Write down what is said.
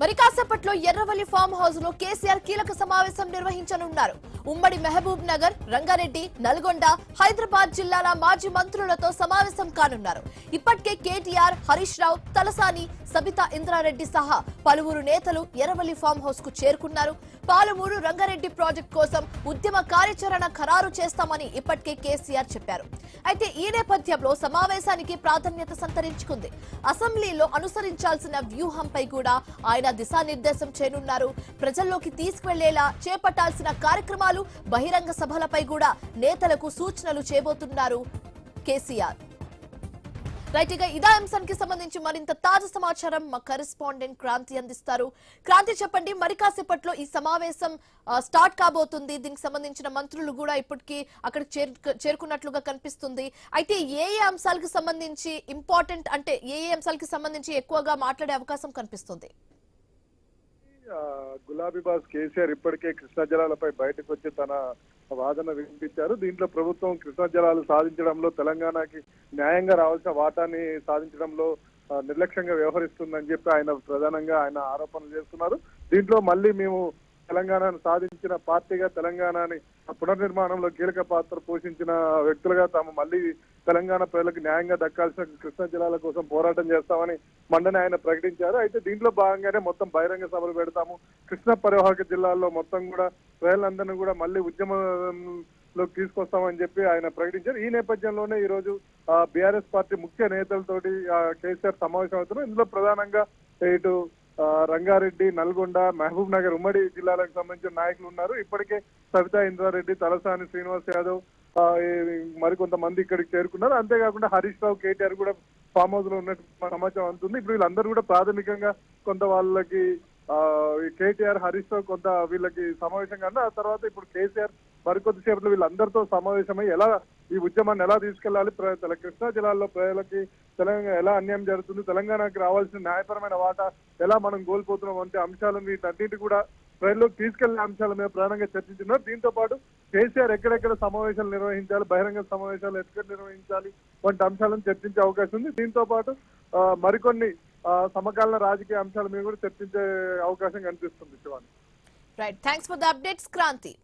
మరి కాసేపట్లో Erravalli farm house లో కేసీఆర్ కీలక సమావేశం నిర్వహించనున్నారు. ఉమ్మడి మహబూబ్ నగర్, రంగారెడ్డి, నల్గొండ, హైదరాబాద్ జిల్లాల మాజీ మంత్రులతో సమావేశం కానున్నారు. ఇప్పటికే కేటీఆర్, హరీష్ రావు, తలసాని, సబితా ఇంద్రారెడ్డి సహా పలువురు నేతలు ఎర్రవల్లి ఫామ్ హౌస్ కు చేరుకున్నారు. పాలమూరు రంగారెడ్డి ప్రాజెక్టు కోసం ఉద్యమ కార్యాచరణ ఖరారు చేస్తామని ఇప్పటికే కేసీఆర్ చెప్పారు. అయితే ఈ నేపథ్యంలో సమావేశానికి ప్రాధాన్యత సంతరించుకుంది. అసెంబ్లీలో అనుసరించాల్సిన వ్యూహంపై కూడా ఆయన దిశానిర్దేశం చేయనున్నారు. ప్రజల్లోకి తీసుకువెళ్లేలా చేపట్టాల్సిన కార్యక్రమాలు, బహిరంగ సభలపై కూడా నేతలకు సూచనలు చేయబోతున్నారు కేసీఆర్. రైట్, ఇక ఇదే అంశానికి సంబంధించి మరింత తాజా సమాచారం మా కరెస్పాండెంట్ క్రాంతి అందిస్తారు. క్రాంతి, చెప్పండి, మరి కాసేపట్లో ఈ సమావేశం స్టార్ట్ కాబోతుంది. దీనికి సంబంధించిన మంత్రులు కూడా ఇప్పటికీ అక్కడికి చేరుకున్నట్లుగా కనిపిస్తుంది. అయితే ఏ అంశాలకు సంబంధించి ఇంపార్టెంట్, అంటే ఏ అంశాలకు సంబంధించి ఎక్కువగా మాట్లాడే అవకాశం కనిపిస్తుంది? గులాబీ బాస్ కేసీఆర్ ఇప్పటికే కృష్ణా జలాలపై బయటకు వచ్చి తన వాదన వినిపించారు. దీంట్లో ప్రభుత్వం కృష్ణా జలాలు సాధించడంలో తెలంగాణకి న్యాయంగా రావాల్సిన వాటాన్ని సాధించడంలో నిర్లక్ష్యంగా వ్యవహరిస్తుందని చెప్పి ఆయన ప్రధానంగా ఆరోపణలు చేస్తున్నారు. దీంట్లో మళ్ళీ మేము తెలంగాణను సాధించిన పార్టీగా, తెలంగాణని పునర్నిర్మాణంలో కీలక పాత్ర పోషించిన వ్యక్తులుగా తాము మళ్ళీ తెలంగాణ ప్రజలకు న్యాయంగా దక్కాల్సిన కృష్ణా జలాల కోసం పోరాటం చేస్తామని మండని ఆయన ప్రకటించారు. అయితే దీంట్లో భాగంగానే మొత్తం బహిరంగ సభలు పెడతాము, కృష్ణా పరివాహక జిల్లాల్లో మొత్తం కూడా ప్రజలందరినీ కూడా మళ్ళీ ఉద్యమంలోకి తీసుకొస్తామని చెప్పి ఆయన ప్రకటించారు. ఈ నేపథ్యంలోనే ఈ రోజు బీఆర్ఎస్ పార్టీ ముఖ్య నేతలతోటి కేసీఆర్ సమావేశం అవుతున్నారు. ఇందులో ప్రధానంగా ఇటు రంగారెడ్డి, నల్గొండ, మహబూబ్ నగర్ ఉమ్మడి జిల్లాలకు సంబంధించిన నాయకులు ఉన్నారు. ఇప్పటికే సబితా ఇంద్రారెడ్డి, తలసాని శ్రీనివాస్ యాదవ్, మరికొంతమంది ఇక్కడికి చేరుకున్నారు. అంతేకాకుండా హరీష్ రావు, కేటీఆర్ కూడా ఫామ్ హౌస్ లో ఉన్నట్టు సమాచారం అందుతుంది. ఇప్పుడు వీళ్ళందరూ కూడా ప్రాథమికంగా కొంత వాళ్ళకి కేటీఆర్, హరీష్ రావు కొంత వీళ్ళకి సమావేశం కానీ ఆ తర్వాత ఇప్పుడు కేసీఆర్ మరికొద్దిసేపట్లో వీళ్ళందరితో సమావేశమై ఎలా ఈ ఉద్యమాన్ని ఎలా తీసుకెళ్లాలి, కృష్ణా జిల్లాల్లో ప్రజలకి తెలంగాణ ఎలా అన్యాయం జరుగుతుంది, తెలంగాణకి రావాల్సిన న్యాయపరమైన వాటా ఎలా మనం కోల్పోతున్నాం వంటి అంశాలను వీటన్నిటి కూడా ప్రజల్లోకి తీసుకెళ్లే అంశాల మీద ప్రధానంగా చర్చించున్నారు. దీంతో పాటు కేసీఆర్ ఎక్కడెక్కడ సమావేశాలు నిర్వహించాలి, బహిరంగ సమావేశాలు ఎక్కడ నిర్వహించాలి వంటి అంశాలను చర్చించే అవకాశం ఉంది. దీంతో పాటు మరికొన్ని సమకాలీన రాజకీయ అంశాల మీద కూడా చర్చించే అవకాశం కనిపిస్తుంది. Shivani, right, thanks for the updates Kranti.